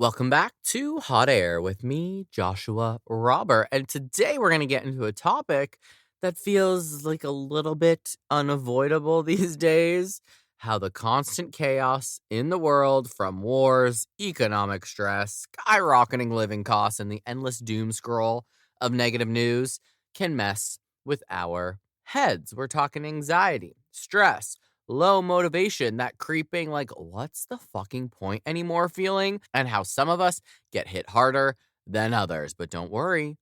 Welcome back to Hot Air with me, Joshua Robert. And today we're going to get into a topic that feels like a little bit unavoidable these days. How the constant chaos in the world, from wars, economic stress, skyrocketing living costs, and the endless doom scroll of negative news can mess with our heads. We're talking anxiety, stress, low motivation, that creeping, like, what's the fucking point anymore feeling, and how some of us get hit harder than others. But don't worry,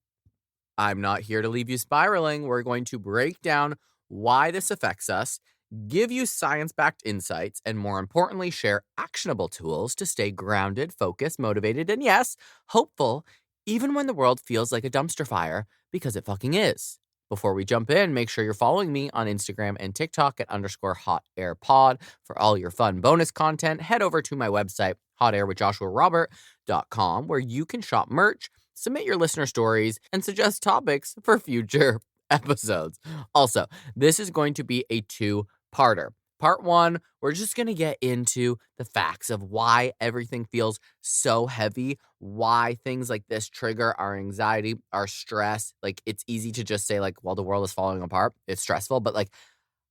I'm not here to leave you spiraling. We're going to break down why this affects us, give you science-backed insights, and more importantly, share actionable tools to stay grounded, focused, motivated, and yes, hopeful, even when the world feels like a dumpster fire, because it fucking is. Before we jump in, make sure you're following me on Instagram and TikTok at _hotairpod for all your fun bonus content. Head over to my website, hotairwithjoshuarobert.com, where you can shop merch, submit your listener stories, and suggest topics for future episodes. Also, this is going to be a two-parter. Part one, we're just going to get into the facts of why everything feels so heavy, why things like this trigger our anxiety, our stress. Like, it's easy to just say, like, well, the world is falling apart. It's stressful, but, like,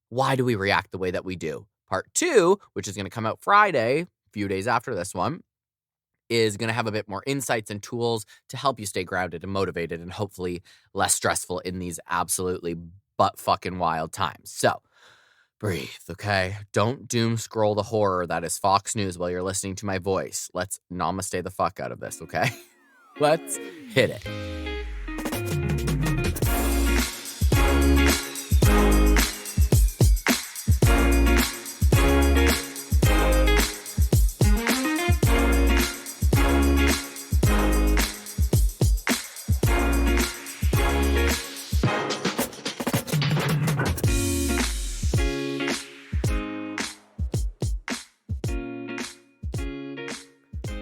why do we react the way that we do? Part two, which is going to come out Friday, a few days after this one, is going to have a bit more insights and tools to help you stay grounded and motivated and hopefully less stressful in these absolutely butt fucking wild times. So, breathe, okay? Don't doom scroll the horror that is Fox News while you're listening to my voice. Let's namaste the fuck out of this, okay? Let's hit it.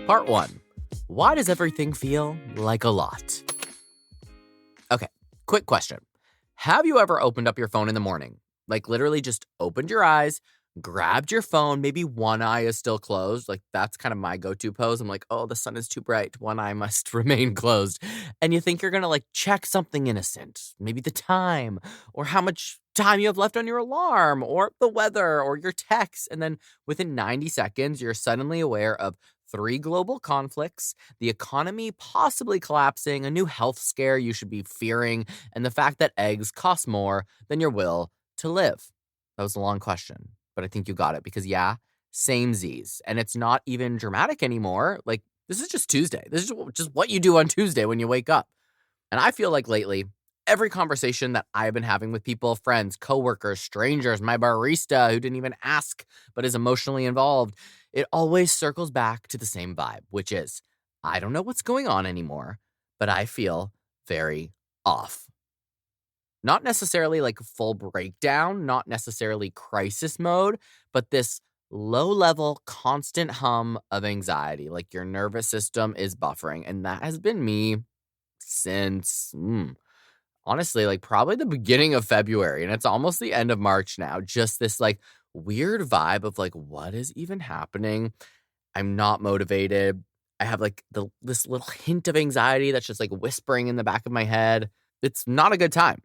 Part one, why does everything feel like a lot? Okay, quick question. Have you ever opened up your phone in the morning? Like, literally just opened your eyes, grabbed your phone, maybe one eye is still closed. Like, that's kind of my go-to pose. I'm like, oh, the sun is too bright. One eye must remain closed. And you think you're going to, like, check something innocent, maybe the time, or how much time you have left on your alarm, or the weather, or your text. And then within 90 seconds, you're suddenly aware of 3 global conflicts, the economy possibly collapsing, a new health scare you should be fearing, and the fact that eggs cost more than your will to live. That was a long question, but I think you got it because, yeah, Samesies. And it's not even dramatic anymore. Like, this is just Tuesday. This is just what you do on Tuesday when you wake up. And I feel like lately, every conversation that I've been having with people, friends, coworkers, strangers, my barista who didn't even ask but is emotionally involved, it always circles back to the same vibe, which is, I don't know what's going on anymore, but I feel very off. Not necessarily like full breakdown, not necessarily crisis mode, but this low-level, constant hum of anxiety, like your nervous system is buffering. And that has been me since, honestly, like probably the beginning of February, and it's almost the end of March now. Just this like weird vibe of like, what is even happening? I'm not motivated. I have like this little hint of anxiety that's just like whispering in the back of my head. It's not a good time.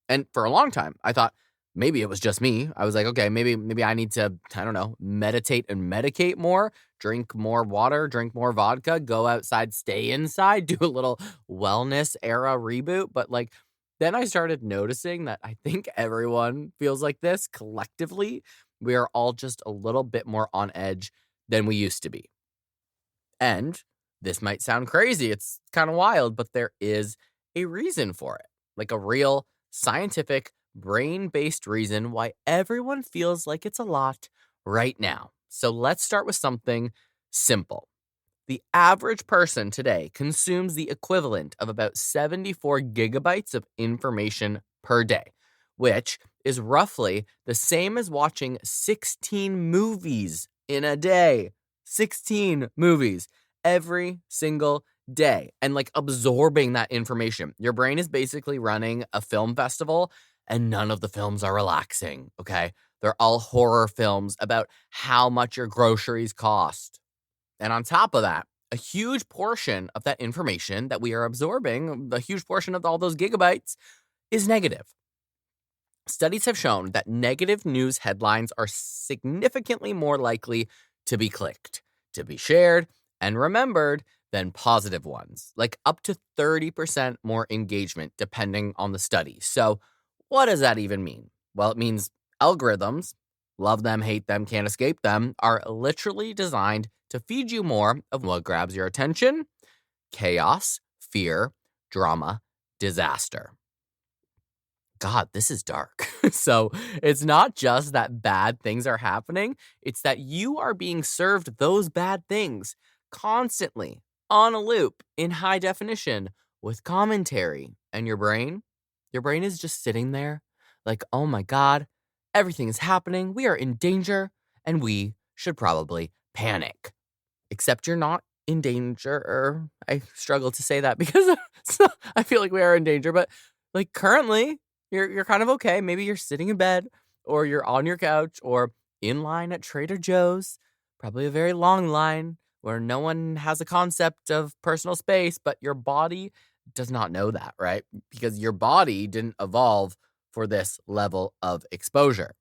And for a long time, I thought maybe it was just me. I was like, okay, maybe I need to, I don't know, meditate and medicate more, drink more water, drink more vodka, go outside, stay inside, do a little wellness era reboot. But like, then I started noticing that I think everyone feels like this collectively. We are all just a little bit more on edge than we used to be. And this might sound crazy. It's kind of wild, but there is a reason for it. Like a real scientific, brain-based reason why everyone feels like it's a lot right now. So let's start with something simple. The average person today consumes the equivalent of about 74 gigabytes of information per day, which is roughly the same as watching 16 movies in a day. 16 movies every single day, and like absorbing that information. Your brain is basically running a film festival, and none of the films are relaxing, okay? They're all horror films about how much your groceries cost. And on top of that, a huge portion of that information that we are absorbing, a huge portion of all those gigabytes, is negative. Studies have shown that negative news headlines are significantly more likely to be clicked, to be shared, and remembered than positive ones, like up to 30% more engagement, depending on the study. So, what does that even mean? Well, it means algorithms, love them, hate them, can't escape them, are literally designed to feed you more of what grabs your attention: chaos, fear, drama, disaster. God, this is dark. So it's not just that bad things are happening, it's that you are being served those bad things constantly on a loop in high definition with commentary. And your brain is just sitting there like, oh my God, everything is happening. We are in danger and we should probably panic. Except you're not in danger. Or I struggle to say that because I feel like we are in danger, but like currently you're kind of okay. Maybe you're sitting in bed or you're on your couch or in line at Trader Joe's, probably a very long line where no one has a concept of personal space, but your body does not know that, right? Because your body didn't evolve for this level of exposure.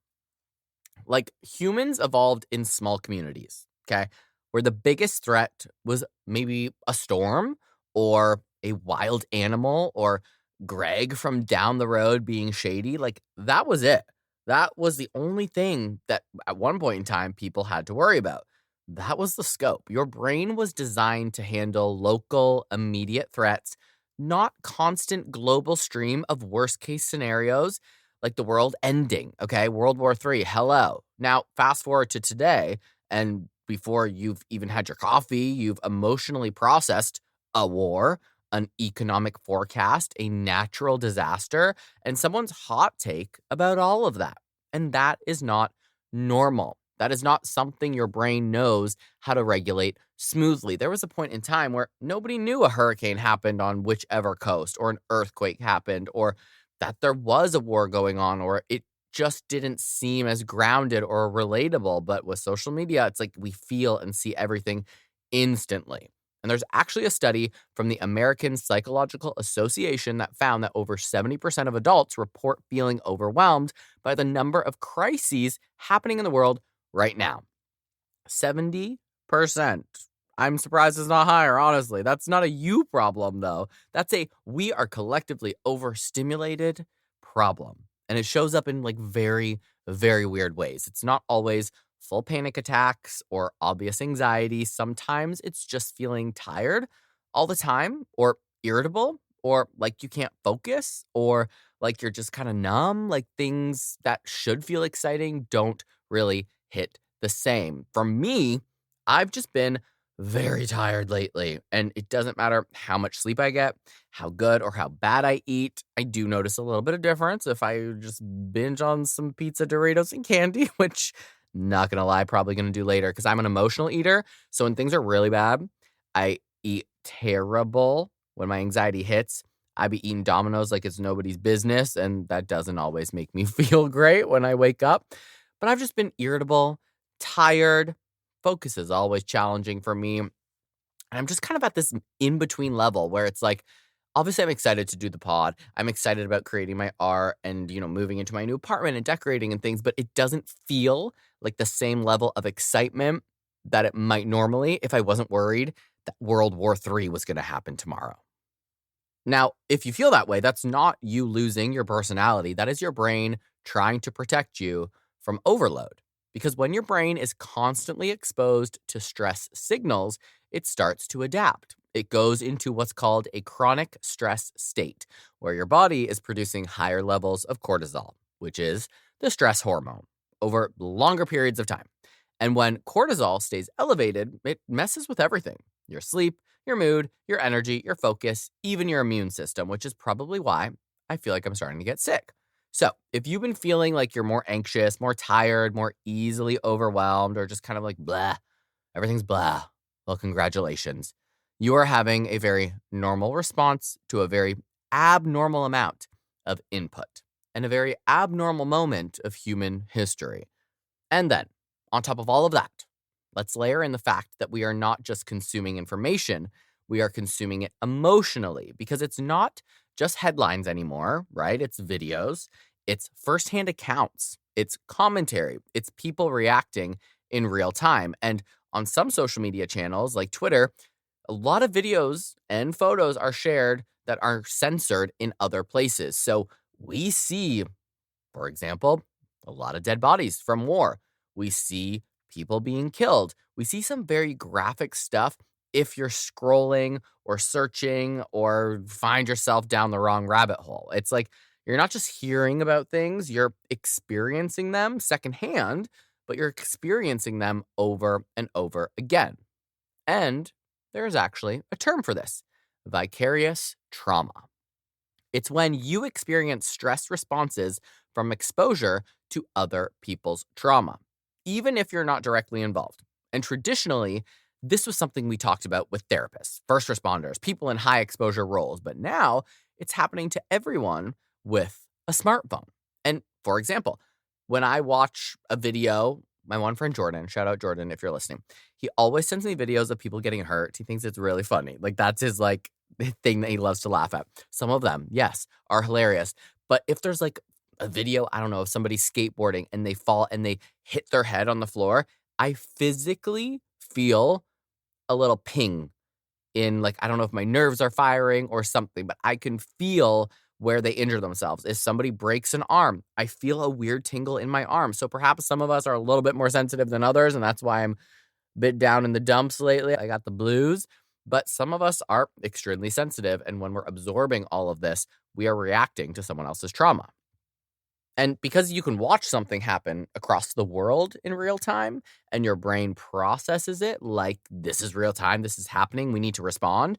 Like humans evolved in small communities, okay? Where the biggest threat was maybe a storm or a wild animal or Greg from down the road being shady. Like that was it. That was the only thing that at one point in time people had to worry about. That was the scope. Your brain was designed to handle local, immediate threats, not constant global stream of worst case scenarios like the world ending, okay? World War III, hello. Now, fast forward to today, and before you've even had your coffee, you've emotionally processed a war, an economic forecast, a natural disaster, and someone's hot take about all of that. And that is not normal. That is not something your brain knows how to regulate smoothly. There was a point in time where nobody knew a hurricane happened on whichever coast, or an earthquake happened, or that there was a war going on, or it just didn't seem as grounded or relatable. But with social media, it's like we feel and see everything instantly. And there's actually a study from the American Psychological Association that found that over 70% of adults report feeling overwhelmed by the number of crises happening in the world right now. 70%. I'm surprised it's not higher, honestly. That's not a you problem, though. That's a we are collectively overstimulated problem. And it shows up in like very, very weird ways. It's not always full panic attacks or obvious anxiety. Sometimes it's just feeling tired all the time or irritable or like you can't focus or like you're just kind of numb. Like things that should feel exciting don't really hit the same. For me, I've just been very tired lately, and it doesn't matter how much sleep I get, how good or how bad I eat. I do notice a little bit of difference if I just binge on some pizza, Doritos, and candy, which, not gonna lie, probably gonna do later because I'm an emotional eater. So when things are really bad, I eat terrible. When my anxiety hits, I be eating Domino's like it's nobody's business, and that doesn't always make me feel great when I wake up. But I've just been irritable, tired. Focus is always challenging for me. And I'm just kind of at this in between level where it's like, obviously, I'm excited to do the pod. I'm excited about creating my art and, moving into my new apartment and decorating and things, but it doesn't feel like the same level of excitement that it might normally if I wasn't worried that World War III was going to happen tomorrow. Now, if you feel that way, that's not you losing your personality. That is your brain trying to protect you from overload. Because when your brain is constantly exposed to stress signals, it starts to adapt. It goes into what's called a chronic stress state, where your body is producing higher levels of cortisol, which is the stress hormone, over longer periods of time. And when cortisol stays elevated, it messes with everything: your sleep, your mood, your energy, your focus, even your immune system, which is probably why I feel like I'm starting to get sick. So, if you've been feeling like you're more anxious, more tired, more easily overwhelmed, or just kind of like blah, everything's blah, well, congratulations. You are having a very normal response to a very abnormal amount of input and a very abnormal moment of human history. And then, on top of all of that, Let's layer in the fact that we are not just consuming information, we are consuming it emotionally because it's not just headlines anymore, right? It's videos, it's firsthand accounts, it's commentary, it's people reacting in real time. And on some social media channels like Twitter, a lot of videos and photos are shared that are censored in other places. So we see, for example, a lot of dead bodies from war. We see people being killed. We see some very graphic stuff if you're scrolling or searching or find yourself down the wrong rabbit hole. It's like you're not just hearing about things, you're experiencing them secondhand, but you're experiencing them over and over again. And there is actually a term for this: vicarious trauma. It's when you experience stress responses from exposure to other people's trauma, even if you're not directly involved. And traditionally, this was something we talked about with therapists, first responders, people in high exposure roles. But now it's happening to everyone with a smartphone. And for example, when I watch a video, my one friend Jordan, shout out Jordan if you're listening, he always sends me videos of people getting hurt. He thinks it's really funny. Like that's his thing that he loves to laugh at. Some of them, yes, are hilarious. But if there's like a video, I don't know, of somebody skateboarding and they fall and they hit their head on the floor, I physically feel a little ping in, like, I don't know if my nerves are firing or something, but I can feel where they injure themselves. If somebody breaks an arm, I feel a weird tingle in my arm. So perhaps some of us are a little bit more sensitive than others, and that's why I'm a bit down in the dumps lately. I got the blues, but some of us are extremely sensitive. And when we're absorbing all of this, we are reacting to someone else's trauma. And because you can watch something happen across the world in real time and your brain processes it like this is real time, this is happening, we need to respond,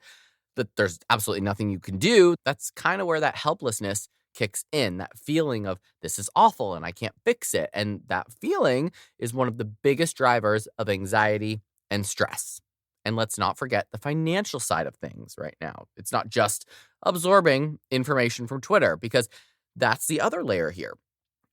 that there's absolutely nothing you can do. That's kind of where that helplessness kicks in, that feeling of this is awful and I can't fix it. And that feeling is one of the biggest drivers of anxiety and stress. And let's not forget the financial side of things right now. It's not just absorbing information from Twitter, because that's the other layer here.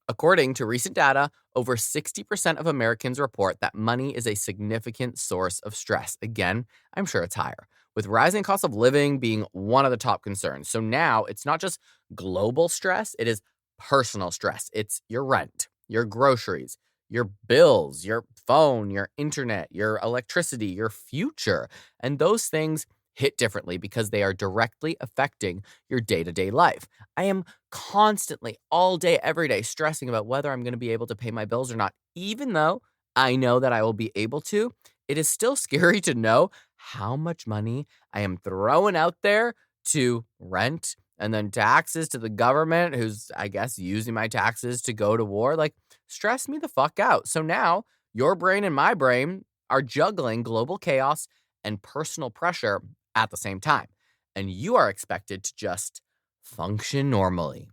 According to recent data, over 60% of Americans report that money is a significant source of stress. Again, I'm sure it's higher, with rising costs of living being one of the top concerns. So now it's not just global stress, it is personal stress. It's your rent, your groceries, your bills, your phone, your internet, your electricity, your future. And those things hit differently because they are directly affecting your day-to-day life. I am constantly, all day, every day, stressing about whether I'm going to be able to pay my bills or not. Even though I know that I will be able to, it is still scary to know how much money I am throwing out there to rent and then taxes to the government, who's, I guess, using my taxes to go to war. Like, stress me the fuck out. So now your brain and my brain are juggling global chaos and personal pressure at the same time. And you are expected to just function normally,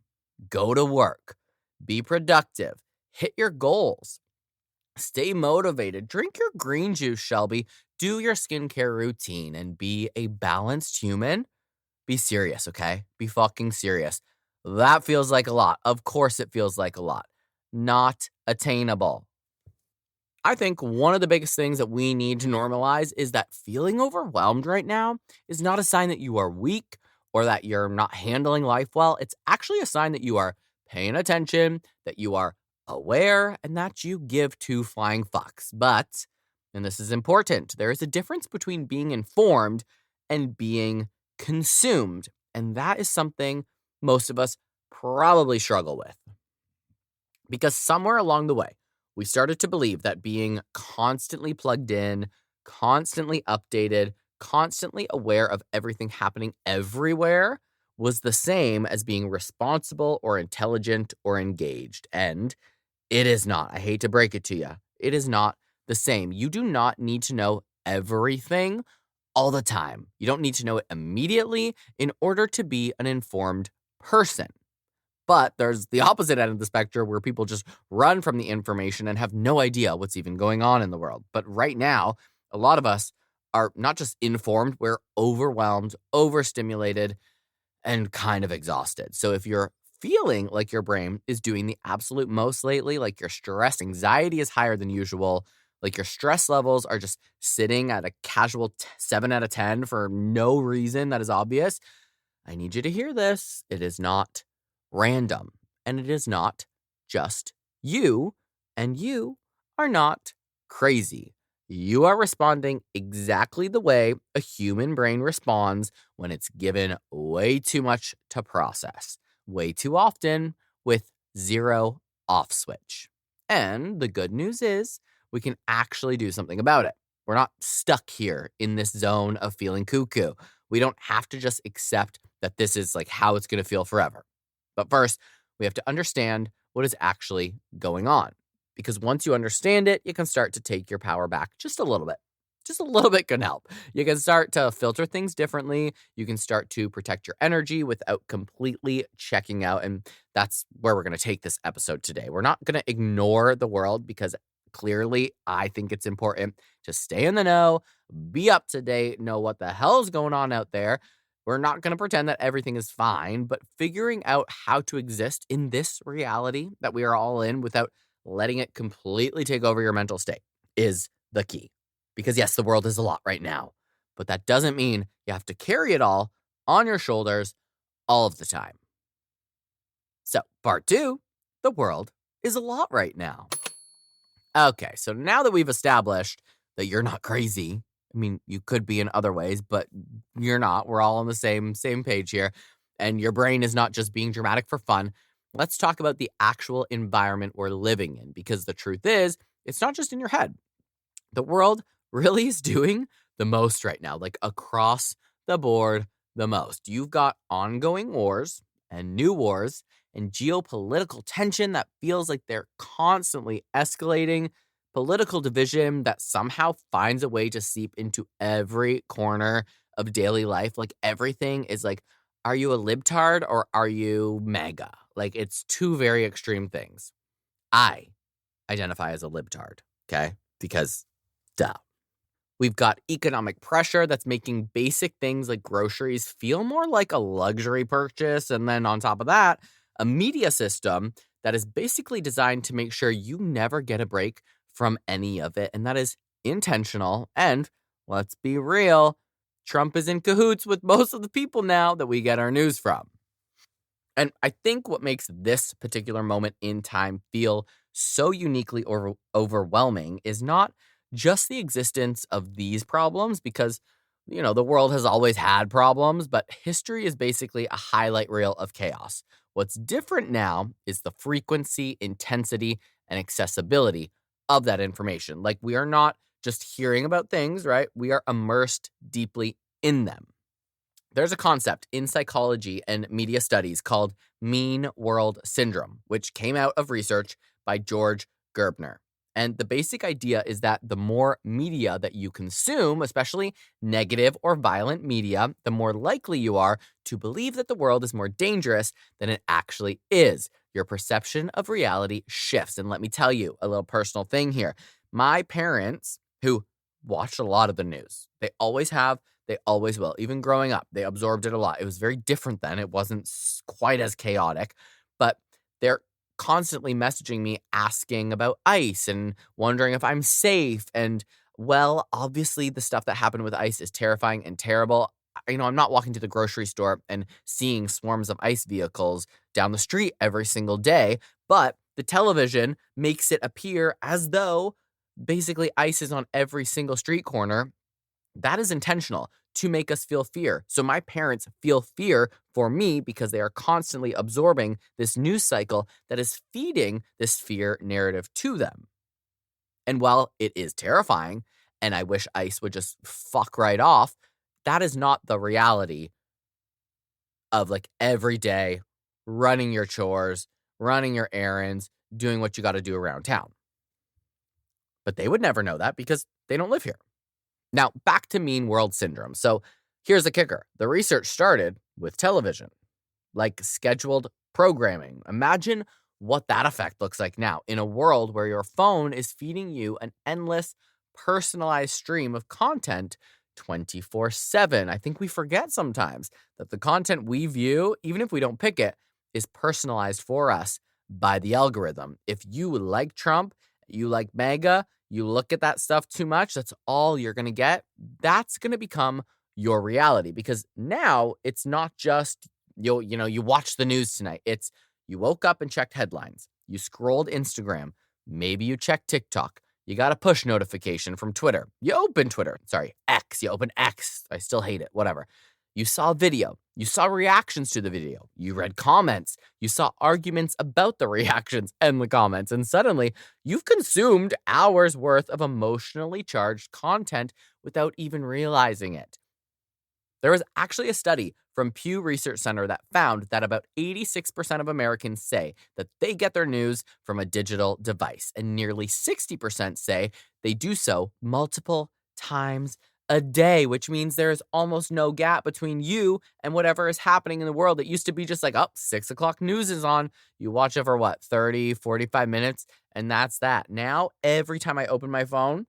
go to work, be productive, hit your goals, stay motivated, drink your green juice, Shelby, do your skincare routine, and be a balanced human. Be serious, okay? Be fucking serious. That feels like a lot. Of course it feels like a lot. Not attainable. I think one of the biggest things that we need to normalize is that feeling overwhelmed right now is not a sign that you are weak or that you're not handling life well. It's actually a sign that you are paying attention, that you are aware, and that you give two flying fucks. But, and this is important, there is a difference between being informed and being consumed. And that is something most of us probably struggle with. Because somewhere along the way, we started to believe that being constantly plugged in, constantly updated, constantly aware of everything happening everywhere was the same as being responsible or intelligent or engaged. And it is not. I hate to break it to you. It is not the same. You do not need to know everything all the time. You don't need to know it immediately in order to be an informed person. But there's the opposite end of the spectrum where people just run from the information and have no idea what's even going on in the world. But right now, a lot of us are not just informed, we're overwhelmed, overstimulated, and kind of exhausted. So if you're feeling like your brain is doing the absolute most lately, like your stress, anxiety is higher than usual, like your stress levels are just sitting at a casual 7 out of 10 for no reason that is obvious, I need you to hear this. It is not random, and it is not just you, and you are not crazy. You are responding exactly the way a human brain responds when it's given way too much to process, way too often with zero off switch. And the good news is we can actually do something about it. We're not stuck here in this zone of feeling cuckoo. We don't have to just accept that this is like how it's going to feel forever. But first, we have to understand what is actually going on. Because once you understand it, you can start to take your power back just a little bit. Just a little bit can help. You can start to filter things differently. You can start to protect your energy without completely checking out. And that's where we're going to take this episode today. We're not going to ignore the world because clearly I think it's important to stay in the know, be up to date, know what the hell is going on out there. We're not going to pretend that everything is fine, but figuring out how to exist in this reality that we are all in without letting it completely take over your mental state is the key. Because yes, the world is a lot right now, but that doesn't mean you have to carry it all on your shoulders all of the time. So, part 2, the world is a lot right now. Okay, so now that we've established that you're not crazy, I mean, you could be in other ways, but you're not. We're all on the same page here, and your brain is not just being dramatic for fun. Let's talk about the actual environment we're living in, because the truth is, it's not just in your head. The world really is doing the most right now, like across the board, the most. You've got ongoing wars and new wars and geopolitical tension that feels like they're constantly escalating, political division that somehow finds a way to seep into every corner of daily life. Like everything is like, are you a libtard or are you MAGA? Like it's two very extreme things. I identify as a libtard, okay? Because duh. We've got economic pressure that's making basic things like groceries feel more like a luxury purchase. And then on top of that, a media system that is basically designed to make sure you never get a break from any of it. And that is intentional. And let's be real, Trump is in cahoots with most of the people now that we get our news from. And I think what makes this particular moment in time feel so uniquely overwhelming is not just the existence of these problems, because, the world has always had problems, but history is basically a highlight reel of chaos. What's different now is the frequency, intensity, and accessibility of that information. Like we are not just hearing about things, right? We are immersed deeply in them. There's a concept in psychology and media studies called mean world syndrome, which came out of research by George Gerbner. And the basic idea is that the more media that you consume, especially negative or violent media, the more likely you are to believe that the world is more dangerous than it actually is. Your perception of reality shifts. And let me tell you a little personal thing here. My parents, who watched a lot of the news, they always have, they always will. Even growing up, they absorbed it a lot. It was very different then. It wasn't quite as chaotic, but they're constantly messaging me asking about ICE and wondering if I'm safe. And well, obviously the stuff that happened with ICE is terrifying and terrible. I'm not walking to the grocery store and seeing swarms of ICE vehicles down the street every single day, but the television makes it appear as though basically ICE is on every single street corner. That is intentional to make us feel fear. So my parents feel fear for me because they are constantly absorbing this news cycle that is feeding this fear narrative to them. And while it is terrifying, and I wish ICE would just fuck right off, that is not the reality of like every day running your chores, running your errands, doing what you got to do around town. But they would never know that because they don't live here. Now, back to mean world syndrome. So here's the kicker. The research started with television, like scheduled programming. Imagine what that effect looks like now in a world where your phone is feeding you an endless, personalized stream of content 24/7. I think we forget sometimes that the content we view, even if we don't pick it, is personalized for us by the algorithm. If you like Trump, you like MAGA, you look at that stuff too much, that's all you're going to get. That's going to become your reality because now it's not just you watch the news tonight. It's you woke up and checked headlines. You scrolled Instagram. Maybe you checked TikTok. You got a push notification from Twitter. You open Twitter. Sorry, X. You open X. I still hate it. Whatever. You saw a video. You saw reactions to the video. You read comments. You saw arguments about the reactions and the comments. And suddenly, you've consumed hours worth of emotionally charged content without even realizing it. There was actually a study from Pew Research Center that found that about 86% of Americans say that they get their news from a digital device, and nearly 60% say they do so multiple times a day, which means there is almost no gap between you and whatever is happening in the world. It used to be just like, 6 o'clock news is on. You watch it for 30, 45 minutes, and that's that. Now, every time I open my phone,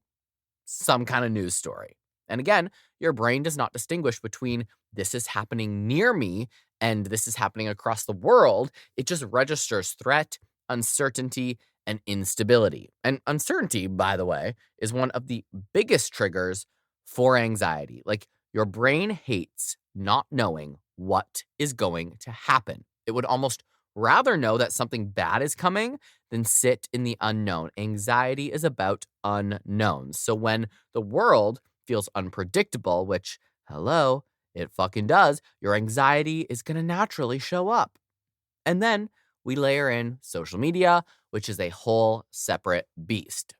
some kind of news story. And again, your brain does not distinguish between this is happening near me and this is happening across the world. It just registers threat, uncertainty, and instability. And uncertainty, by the way, is one of the biggest triggers for anxiety. Like your brain hates not knowing what is going to happen. It would almost rather know that something bad is coming than sit in the unknown. Anxiety is about unknowns. So when the world feels unpredictable, which, hello, it fucking does, your anxiety is going to naturally show up. And then we layer in social media, which is a whole separate beast.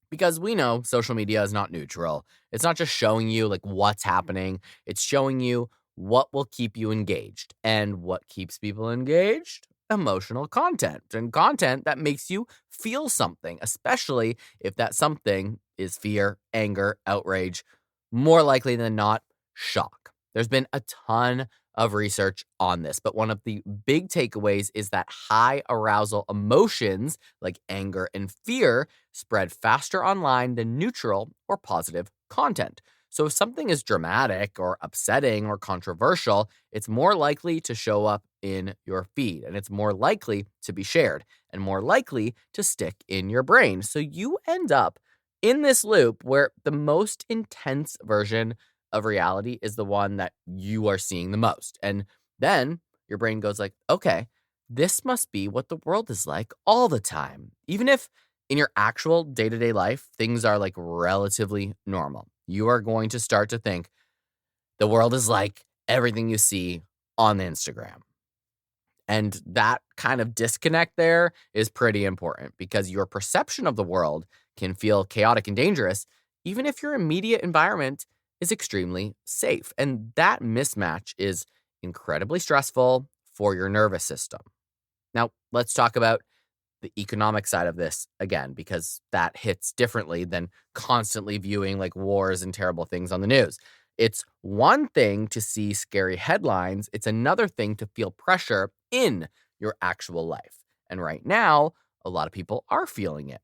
Because we know social media is not neutral. It's not just showing you like what's happening. It's showing you what will keep you engaged. And what keeps people engaged? Emotional content and content that makes you feel something, especially if that something is fear, anger, outrage, more likely than not, shock. There's been a ton of research on this, but one of the big takeaways is that high arousal emotions like anger and fear spread faster online than neutral or positive content. So if something is dramatic or upsetting or controversial, it's more likely to show up in your feed, and it's more likely to be shared and more likely to stick in your brain. So you end up in this loop where the most intense version of reality is the one that you are seeing the most. And then your brain goes like, okay, this must be what the world is like all the time. Even if in your actual day-to-day life, things are like relatively normal, you are going to start to think the world is like everything you see on Instagram. And that kind of disconnect there is pretty important because your perception of the world can feel chaotic and dangerous, even if your immediate environment is extremely safe. And that mismatch is incredibly stressful for your nervous system. Now, let's talk about the economic side of this again, because that hits differently than constantly viewing like wars and terrible things on the news. It's one thing to see scary headlines. It's another thing to feel pressure in your actual life. And right now, a lot of people are feeling it.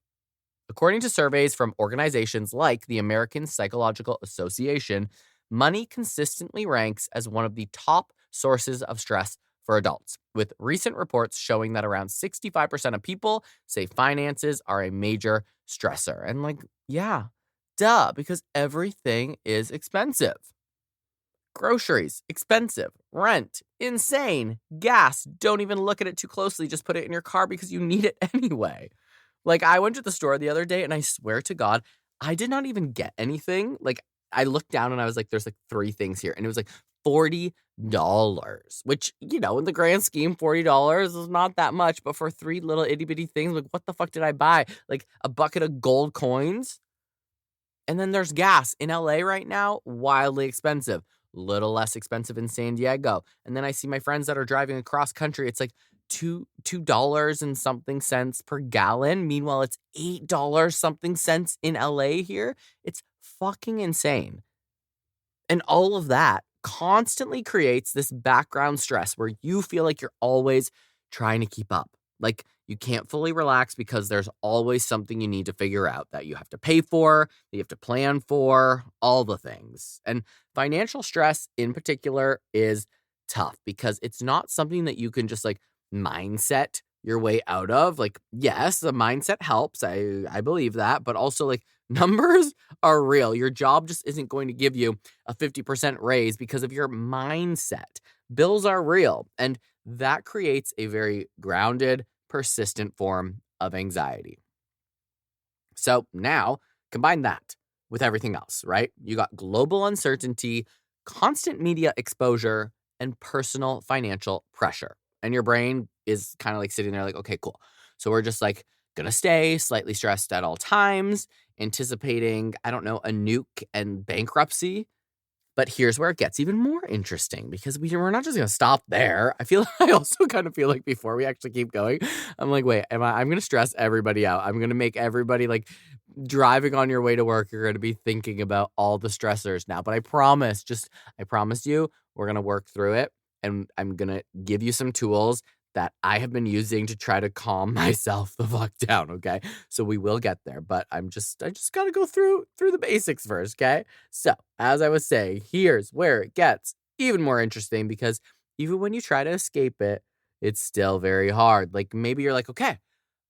According to surveys from organizations like the American Psychological Association, money consistently ranks as one of the top sources of stress for adults, with recent reports showing that around 65% of people say finances are a major stressor. And like, yeah, duh, because everything is expensive. Groceries, expensive. Rent, insane. Gas, don't even look at it too closely. Just put it in your car because you need it anyway. Like, I went to the store the other day and I swear to God, I did not even get anything. Like, I looked down and I was like, there's like 3 things here. And it was like $40, which, you know, in the grand scheme, $40 is not that much. But for 3 little itty bitty things, like, what the fuck did I buy? Like a bucket of gold coins? And then there's gas in LA right now, wildly expensive. Little less expensive in San Diego. And then I see my friends that are driving across country. It's like $2 and something cents per gallon. Meanwhile, it's $8 something cents in LA here. It's fucking insane. And all of that constantly creates this background stress where you feel like you're always trying to keep up. Like you can't fully relax because there's always something you need to figure out that you have to pay for, that you have to plan for, all the things. And financial stress in particular is tough because it's not something that you can just like mindset your way out of. Like, yes, the mindset helps. I believe that, but also like numbers are real. Your job just isn't going to give you a 50% raise because of your mindset. Bills are real, and that creates a very grounded, persistent form of anxiety. So now combine that with everything else, right? You got global uncertainty, constant media exposure, and personal financial pressure. And your brain is kind of like sitting there like, okay, cool. So we're just like going to stay slightly stressed at all times, anticipating, I don't know, a nuke and bankruptcy. But here's where it gets even more interesting because we're not just going to stop there. I also kind of feel like before we actually keep going, I'm like, wait, I'm going to stress everybody out. I'm going to make everybody like driving on your way to work. You're going to be thinking about all the stressors now. But I promise you, we're going to work through it. And I'm going to give you some tools that I have been using to try to calm myself the fuck down. Okay. So we will get there, but I just got to go through the basics first. Okay. So, as I was saying, here's where it gets even more interesting because even when you try to escape it, it's still very hard. Like maybe you're like, okay,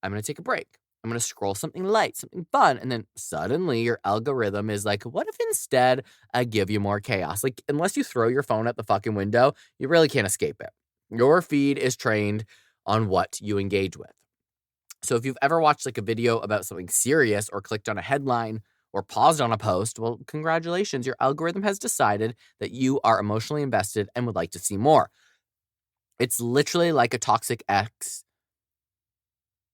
I'm going to take a break. I'm going to scroll something light, something fun. And then suddenly your algorithm is like, what if instead I give you more chaos? Like, unless you throw your phone at the fucking window, you really can't escape it. Your feed is trained on what you engage with. So if you've ever watched like a video about something serious or clicked on a headline or paused on a post, well, congratulations, your algorithm has decided that you are emotionally invested and would like to see more. It's literally like a toxic ex.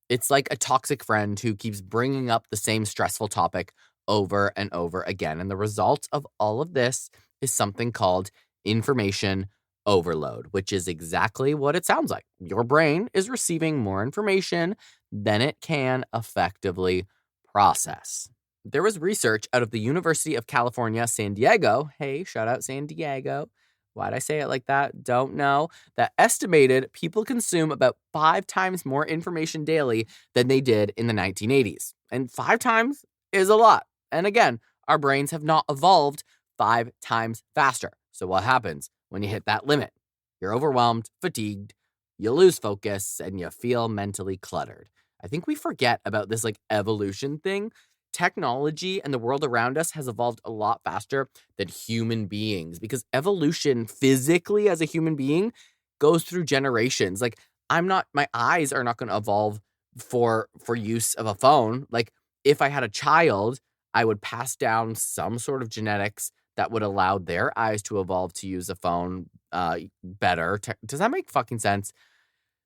It's like a toxic friend who keeps bringing up the same stressful topic over and over again. And the result of all of this is something called information overload, which is exactly what it sounds like. Your brain is receiving more information than it can effectively process. There was research out of the University of California, San Diego. Hey, shout out San Diego. Why'd I say it like that? Don't know. That estimated people consume about 5 times more information daily than they did in the 1980s. And 5 times is a lot. And again, our brains have not evolved 5 times faster. So what happens when you hit that limit? You're overwhelmed, fatigued, you lose focus, and you feel mentally cluttered. I think we forget about this like evolution thing. Technology and the world around us has evolved a lot faster than human beings because evolution physically as a human being goes through generations. Like my eyes are not going to evolve for use of a phone. Like if I had a child, I would pass down some sort of genetics that would allow their eyes to evolve to use a phone better. Does that make fucking sense?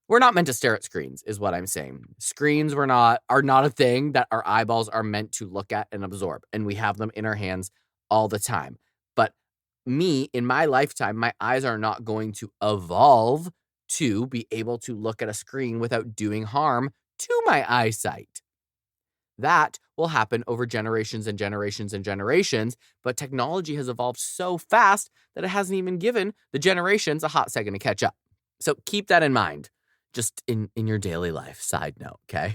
We're not meant to stare at screens, is what I'm saying. Screens are not a thing that our eyeballs are meant to look at and absorb, and we have them in our hands all the time. But me, in my lifetime, my eyes are not going to evolve to be able to look at a screen without doing harm to my eyesight. That will happen over generations and generations and generations, but technology has evolved so fast that it hasn't even given the generations a hot second to catch up. So keep that in mind. Just in your daily life, side note, okay?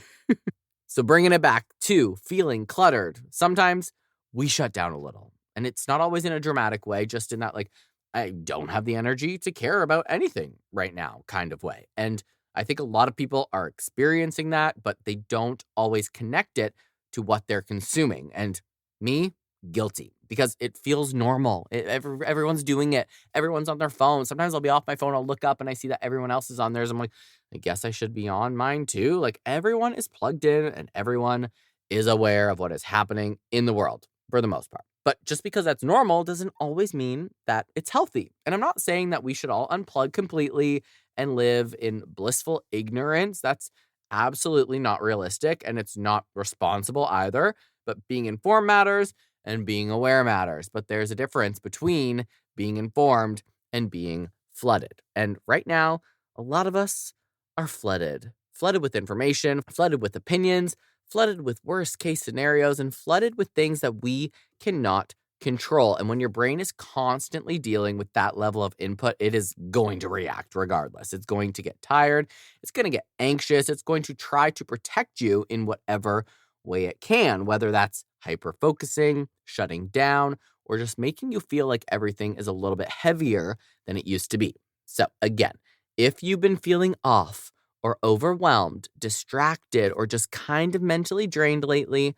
So bringing it back to feeling cluttered, sometimes we shut down a little. And it's not always in a dramatic way, just in that, like, I don't have the energy to care about anything right now kind of way. And I think a lot of people are experiencing that, but they don't always connect it to what they're consuming. And me, guilty, because it feels normal. Everyone's doing it. Everyone's on their phone. Sometimes I'll be off my phone. I'll look up and I see that everyone else is on theirs. I'm like, I guess I should be on mine too. Like everyone is plugged in and everyone is aware of what is happening in the world for the most part. But just because that's normal doesn't always mean that it's healthy. And I'm not saying that we should all unplug completely and live in blissful ignorance. That's absolutely not realistic and it's not responsible either. But being informed matters and being aware matters. But there's a difference between being informed and being flooded. And right now, a lot of us are flooded with information, flooded with opinions, flooded with worst case scenarios, and flooded with things that we cannot control. And when your brain is constantly dealing with that level of input, it is going to react regardless. It's going to get tired. It's going to get anxious. It's going to try to protect you in whatever way it can, whether that's hyper-focusing, shutting down, or just making you feel like everything is a little bit heavier than it used to be. So again, if you've been feeling off or overwhelmed, distracted, or just kind of mentally drained lately,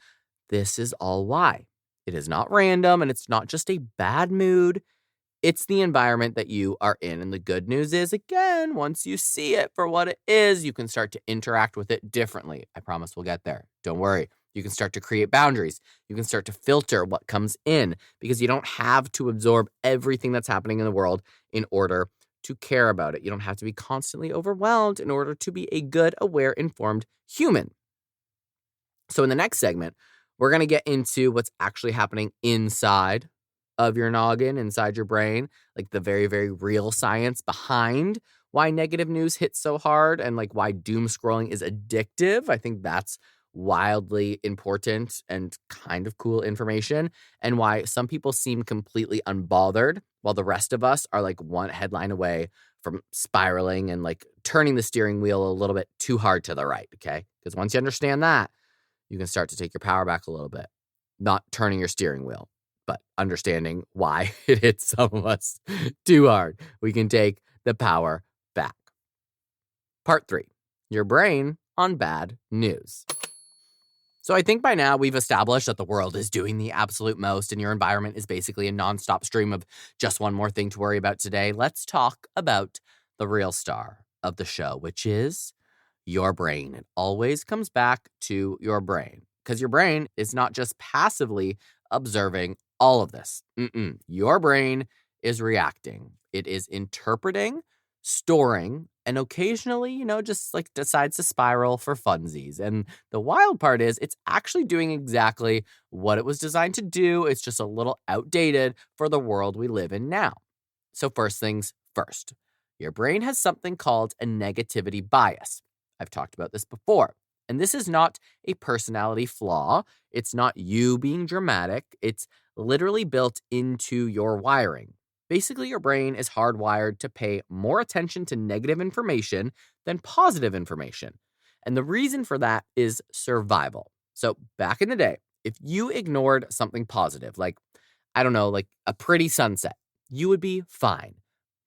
this is all why. It is not random and it's not just a bad mood. It's the environment that you are in. And the good news is, again, once you see it for what it is, you can start to interact with it differently. I promise we'll get there. Don't worry. You can start to create boundaries. You can start to filter what comes in because you don't have to absorb everything that's happening in the world in order to care about it. You don't have to be constantly overwhelmed in order to be a good, aware, informed human. So in the next segment, we're going to get into what's actually happening inside of your noggin, inside your brain, like the very, very real science behind why negative news hits so hard and like why doom scrolling is addictive. I think that's wildly important and kind of cool information, and why some people seem completely unbothered while the rest of us are like one headline away from spiraling and like turning the steering wheel a little bit too hard to the right. Okay. Because once you understand that, you can start to take your power back a little bit. Not turning your steering wheel, but understanding why it hits some of us too hard. We can take the power back. Part 3, your brain on bad news. So I think by now we've established that the world is doing the absolute most and your environment is basically a nonstop stream of just one more thing to worry about today. Let's talk about the real star of the show, which is your brain. It always comes back to your brain because your brain is not just passively observing all of this. Your brain is reacting. It is interpreting, storing, and occasionally, just like decides to spiral for funsies. And the wild part is it's actually doing exactly what it was designed to do. It's just a little outdated for the world we live in now. So first things first, your brain has something called a negativity bias. I've talked about this before. And this is not a personality flaw. It's not you being dramatic. It's literally built into your wiring. Basically, your brain is hardwired to pay more attention to negative information than positive information. And the reason for that is survival. So back in the day, if you ignored something positive, like, I don't know, like a pretty sunset, you would be fine.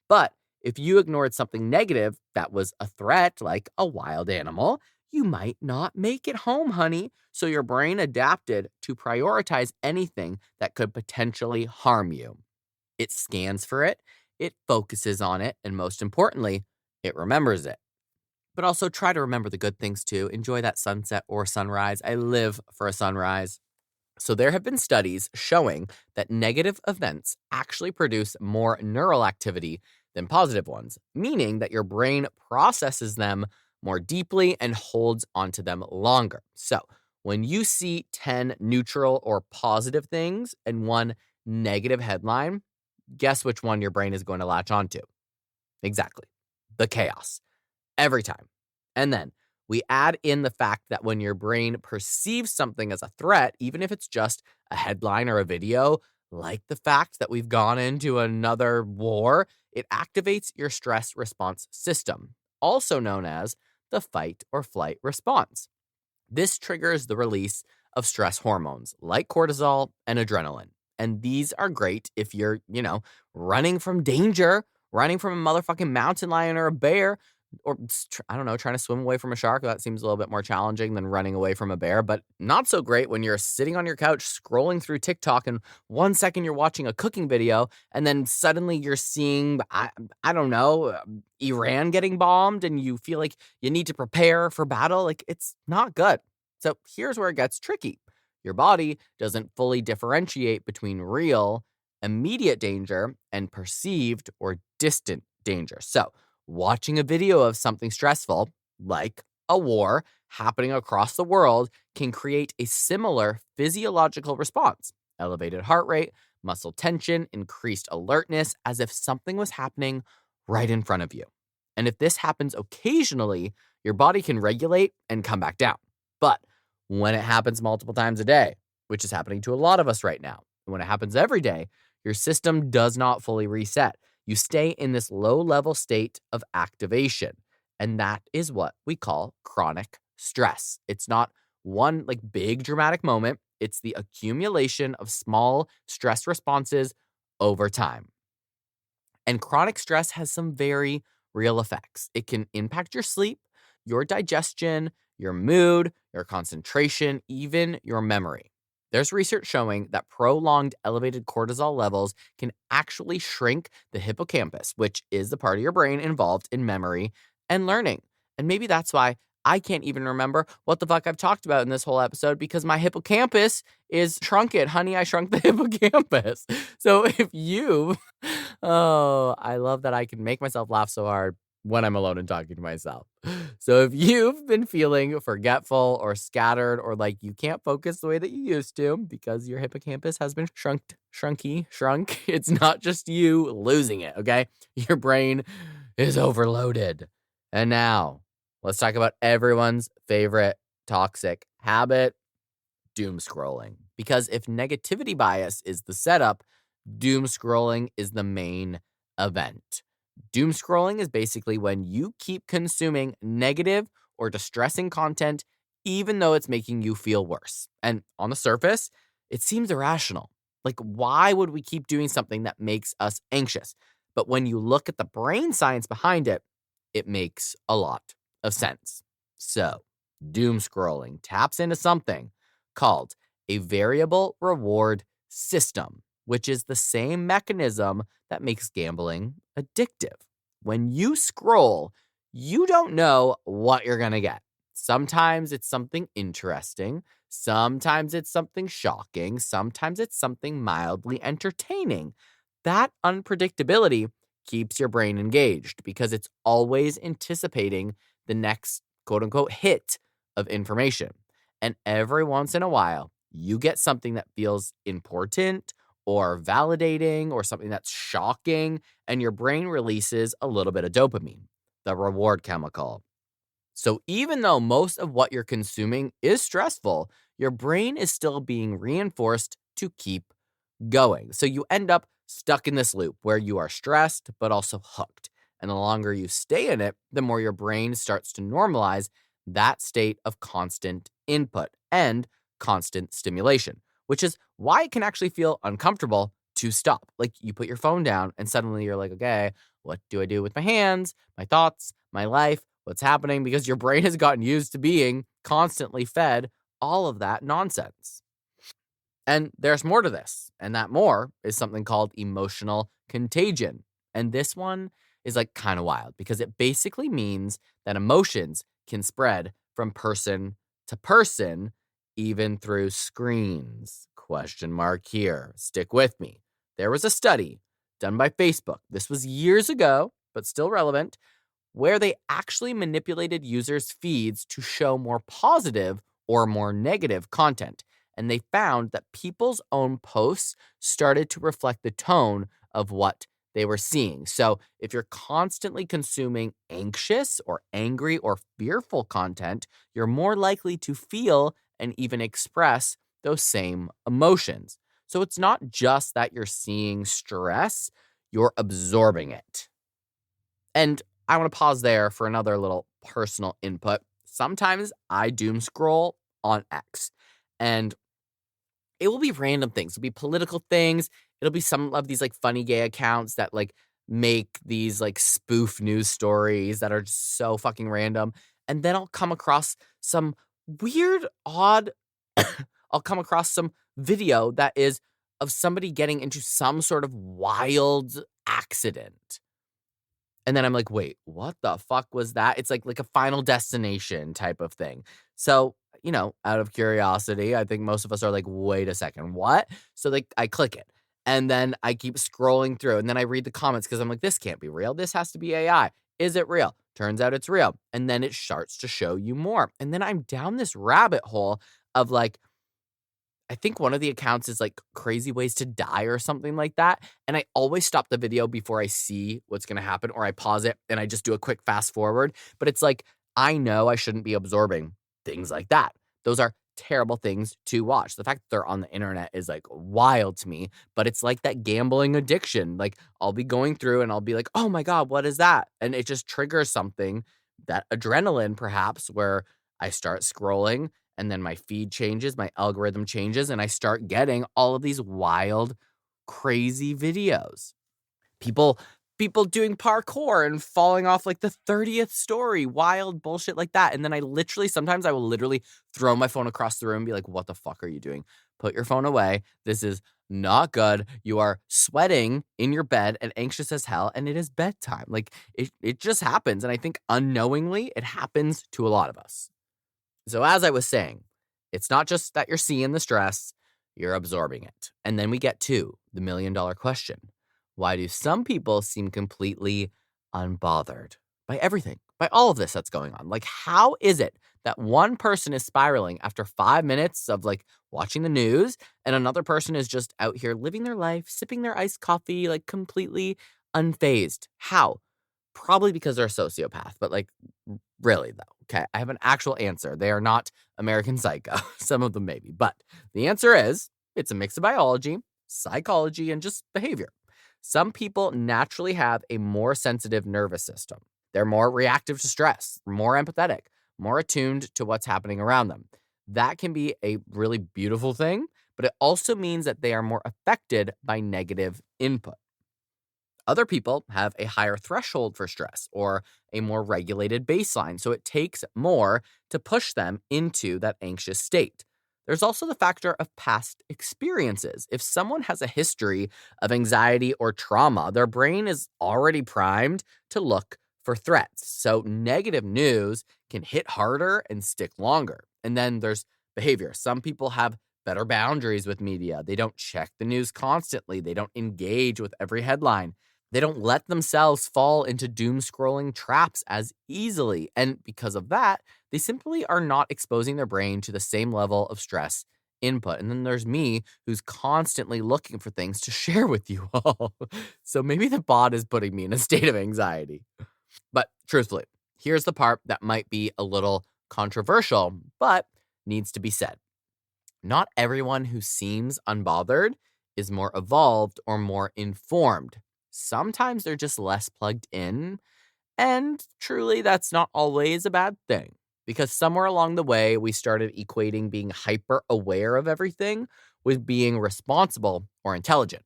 But if you ignored something negative that was a threat, like a wild animal, you might not make it home, honey. So your brain adapted to prioritize anything that could potentially harm you. It scans for it, it focuses on it, and most importantly, it remembers it. But also try to remember the good things too. Enjoy that sunset or sunrise. I live for a sunrise. So there have been studies showing that negative events actually produce more neural activity than positive ones, meaning that your brain processes them more deeply and holds onto them longer. So when you see 10 neutral or positive things and one negative headline, guess which one your brain is going to latch onto? Exactly. The chaos. Every time. And then we add in the fact that when your brain perceives something as a threat, even if it's just a headline or a video, like the fact that we've gone into another war, it activates your stress response system, also known as the fight or flight response. This triggers the release of stress hormones like cortisol and adrenaline. And these are great if you're, running from danger, running from a motherfucking mountain lion or a bear, or I don't know, trying to swim away from a shark. That seems a little bit more challenging than running away from a bear, but not so great when you're sitting on your couch scrolling through TikTok and 1 second you're watching a cooking video and then suddenly you're seeing, I don't know, Iran getting bombed and you feel like you need to prepare for battle. Like, it's not good. So here's where it gets tricky. Your body doesn't fully differentiate between real, immediate danger and perceived or distant danger. So watching a video of something stressful, like a war happening across the world, can create a similar physiological response: elevated heart rate, muscle tension, increased alertness, as if something was happening right in front of you. And if this happens occasionally, your body can regulate and come back down. But when it happens multiple times a day, which is happening to a lot of us right now, and when it happens every day, your system does not fully reset. You stay in this low-level state of activation, and that is what we call chronic stress. It's not one like big dramatic moment. It's the accumulation of small stress responses over time. And chronic stress has some very real effects. It can impact your sleep. your digestion, your mood, your concentration, even your memory. There's research showing that prolonged elevated cortisol levels can actually shrink the hippocampus, which is the part of your brain involved in memory and learning. And maybe that's why I can't even remember what the fuck I've talked about in this whole episode, because my hippocampus is shrunken. Honey, I shrunk the hippocampus. So if you, oh, I love that I can make myself laugh so hard when I'm alone and talking to myself. So if you've been feeling forgetful or scattered, or like you can't focus the way that you used to because your hippocampus has been shrunk, it's not just you losing it, okay? Your brain is overloaded. And now let's talk about everyone's favorite toxic habit, doom scrolling. Because if negativity bias is the setup, doom scrolling is the main event. Doom scrolling is basically when you keep consuming negative or distressing content, even though it's making you feel worse. And on the surface, it seems irrational. Like, why would we keep doing something that makes us anxious? But when you look at the brain science behind it, it makes a lot of sense. So, doom scrolling taps into something called a variable reward system, which is the same mechanism that makes gambling addictive. When you scroll, you don't know what you're going to get. Sometimes it's something interesting. Sometimes it's something shocking. Sometimes it's something mildly entertaining. That unpredictability keeps your brain engaged because it's always anticipating the next quote unquote hit of information. And every once in a while, you get something that feels important or validating or something that's shocking, and your brain releases a little bit of dopamine, the reward chemical. So even though most of what you're consuming is stressful, your brain is still being reinforced to keep going. So you end up stuck in this loop where you are stressed, but also hooked. And the longer you stay in it, the more your brain starts to normalize that state of constant input and constant stimulation, which is why it can actually feel uncomfortable to stop. Like, you put your phone down and suddenly you're like, okay, what do I do with my hands, my thoughts, my life? What's happening? Because your brain has gotten used to being constantly fed all of that nonsense. And there's more to this, and that more is something called emotional contagion. And this one is like kind of wild because it basically means that emotions can spread from person to person, even through screens. Question mark here. Stick with me. There was a study done by Facebook. This was years ago, but still relevant, where they actually manipulated users' feeds to show more positive or more negative content. And they found that people's own posts started to reflect the tone of what they were seeing. So if you're constantly consuming anxious or angry or fearful content, you're more likely to feel and even express those same emotions. So it's not just that you're seeing stress, you're absorbing it. And I want to pause there for another little personal input. Sometimes I doom scroll on X, and it will be random things. It'll be political things. It'll be some of these like funny gay accounts that like make these like spoof news stories that are just so fucking random. And then I'll come across some weird, odd, I'll come across some video that is of somebody getting into some sort of wild accident. And then I'm like, wait, what the fuck was that? It's like a Final Destination type of thing. So, out of curiosity, I think most of us are like, wait a second, what? So like I click it and then I keep scrolling through and then I read the comments because I'm like, this can't be real. This has to be AI. Is it real? Turns out it's real. And then it starts to show you more. And then I'm down this rabbit hole of like, I think one of the accounts is like crazy ways to die or something like that. And I always stop the video before I see what's going to happen, or I pause it and I just do a quick fast forward. But it's like, I know I shouldn't be absorbing things like that. Those are terrible things to watch. The fact that they're on the internet is like wild to me, but it's like that gambling addiction. Like, I'll be going through and I'll be like, oh my God, what is that? And it just triggers something, that adrenaline perhaps, where I start scrolling and then my feed changes, my algorithm changes, and I start getting all of these wild, crazy videos. People people doing parkour and falling off like the 30th story, wild bullshit like that. And then sometimes I will literally throw my phone across the room and be like, what the fuck are you doing? Put your phone away. This is not good. You are sweating in your bed and anxious as hell, and it is bedtime. Like it just happens. And I think unknowingly it happens to a lot of us. So as I was saying, it's not just that you're seeing the stress, you're absorbing it. And then we get to the $1,000,000 question. Why do some people seem completely unbothered by everything, by all of this that's going on? Like, how is it that one person is spiraling after 5 minutes of like watching the news and another person is just out here living their life, sipping their iced coffee, like completely unfazed? How? Probably because they're a sociopath, but like, really though. Okay, I have an actual answer. They are not American Psycho. Some of them maybe, but the answer is it's a mix of biology, psychology, and just behavior. Some people naturally have a more sensitive nervous system. They're more reactive to stress, more empathetic, more attuned to what's happening around them. That can be a really beautiful thing, but it also means that they are more affected by negative input. Other people have a higher threshold for stress or a more regulated baseline, so it takes more to push them into that anxious state. There's also the factor of past experiences. If someone has a history of anxiety or trauma, their brain is already primed to look for threats. So negative news can hit harder and stick longer. And then there's behavior. Some people have better boundaries with media. They don't check the news constantly. They don't engage with every headline. They don't let themselves fall into doom scrolling traps as easily. And because of that, they simply are not exposing their brain to the same level of stress input. And then there's me who's constantly looking for things to share with you all. So maybe the bot is putting me in a state of anxiety. But truthfully, here's the part that might be a little controversial, but needs to be said. Not everyone who seems unbothered is more evolved or more informed. Sometimes they're just less plugged in, and truly that's not always a bad thing, because somewhere along the way we started equating being hyper aware of everything with being responsible or intelligent.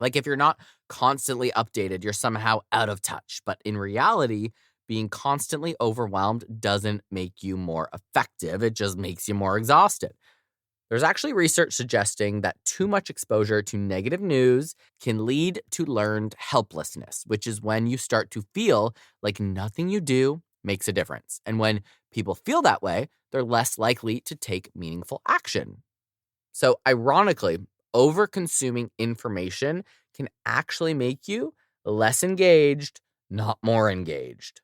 Like if you're not constantly updated, you're somehow out of touch, but in reality, being constantly overwhelmed doesn't make you more effective, it just makes you more exhausted. There's actually research suggesting that too much exposure to negative news can lead to learned helplessness, which is when you start to feel like nothing you do makes a difference. And when people feel that way, they're less likely to take meaningful action. So ironically, over-consuming information can actually make you less engaged, not more engaged.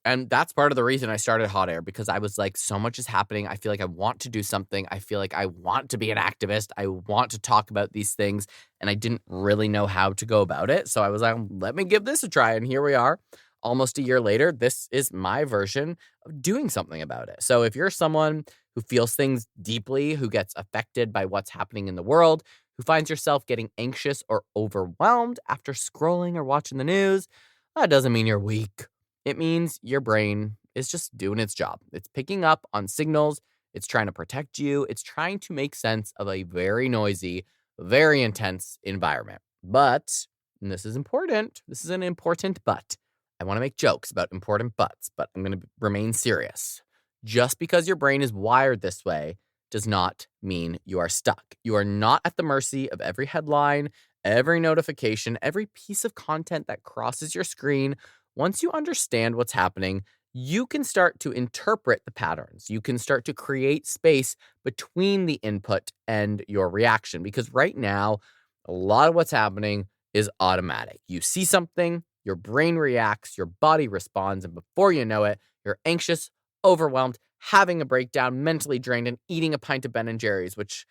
And that's part of the reason I started Hot Air, because I was like, so much is happening. I feel like I want to do something. I feel like I want to be an activist. I want to talk about these things. And I didn't really know how to go about it. So I was like, let me give this a try. And here we are. Almost a year later, this is my version of doing something about it. So if you're someone who feels things deeply, who gets affected by what's happening in the world, who finds yourself getting anxious or overwhelmed after scrolling or watching the news, that doesn't mean you're weak. It means your brain is just doing its job. It's picking up on signals. It's trying to protect you. It's trying to make sense of a very noisy, very intense environment. But, and this is important, this is an important but. I want to make jokes about important buts, but I'm going to remain serious. Just because your brain is wired this way does not mean you are stuck. You are not at the mercy of every headline, every notification, every piece of content that crosses your screen. Once you understand what's happening, you can start to interpret the patterns. You can start to create space between the input and your reaction, because right now, a lot of what's happening is automatic. You see something, your brain reacts, your body responds, and before you know it, you're anxious, overwhelmed, having a breakdown, mentally drained, and eating a pint of Ben & Jerry's, which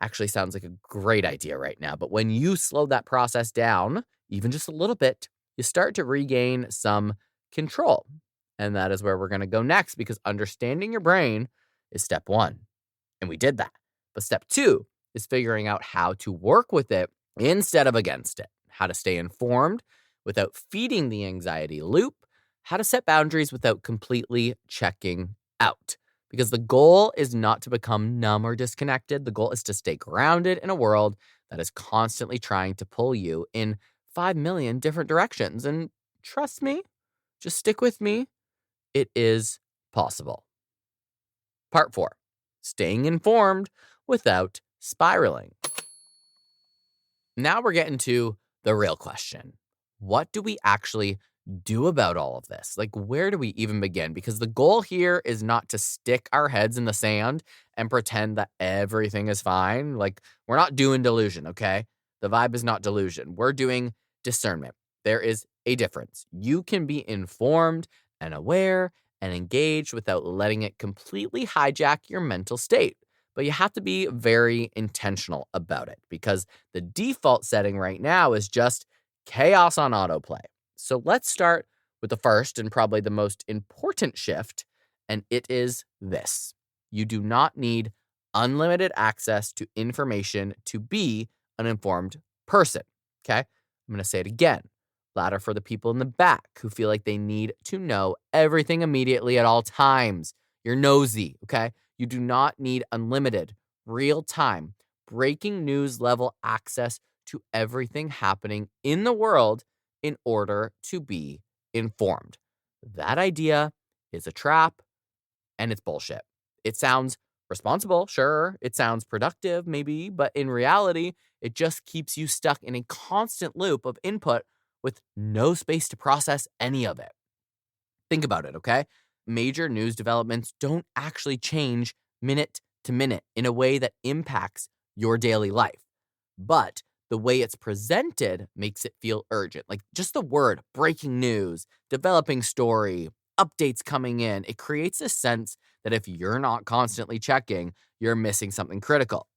actually sounds like a great idea right now. But when you slow that process down, even just a little bit, you start to regain some control. And that is where we're going to go next, because understanding your brain is step one. And we did that. But step two is figuring out how to work with it instead of against it, how to stay informed without feeding the anxiety loop, how to set boundaries without completely checking out. Because the goal is not to become numb or disconnected. The goal is to stay grounded in a world that is constantly trying to pull you in 5 million different directions. And trust me, just stick with me, it is possible. Part 4, staying informed without spiraling. Now we're getting to the real question. What do we actually do about all of this? Like, where do we even begin? Because the goal here is not to stick our heads in the sand and pretend that everything is fine. Like, we're not doing delusion, okay? The vibe is not delusion. We're doing discernment. There is a difference. You can be informed and aware and engaged without letting it completely hijack your mental state. But you have to be very intentional about it because the default setting right now is just chaos on autoplay. So let's start with the first and probably the most important shift, and it is this. You do not need unlimited access to information to be an informed person, okay? I'm going to say it again, louder for the people in the back who feel like they need to know everything immediately at all times. You're nosy, okay? You do not need unlimited, real-time, breaking news level access to everything happening in the world in order to be informed. That idea is a trap and it's bullshit. It sounds responsible, sure. It sounds productive, maybe, but in reality, it just keeps you stuck in a constant loop of input with no space to process any of it. Think about it, okay? Major news developments don't actually change minute to minute in a way that impacts your daily life. But the way it's presented makes it feel urgent. Like just the word breaking news, developing story, updates coming in, it creates a sense that if you're not constantly checking, you're missing something critical.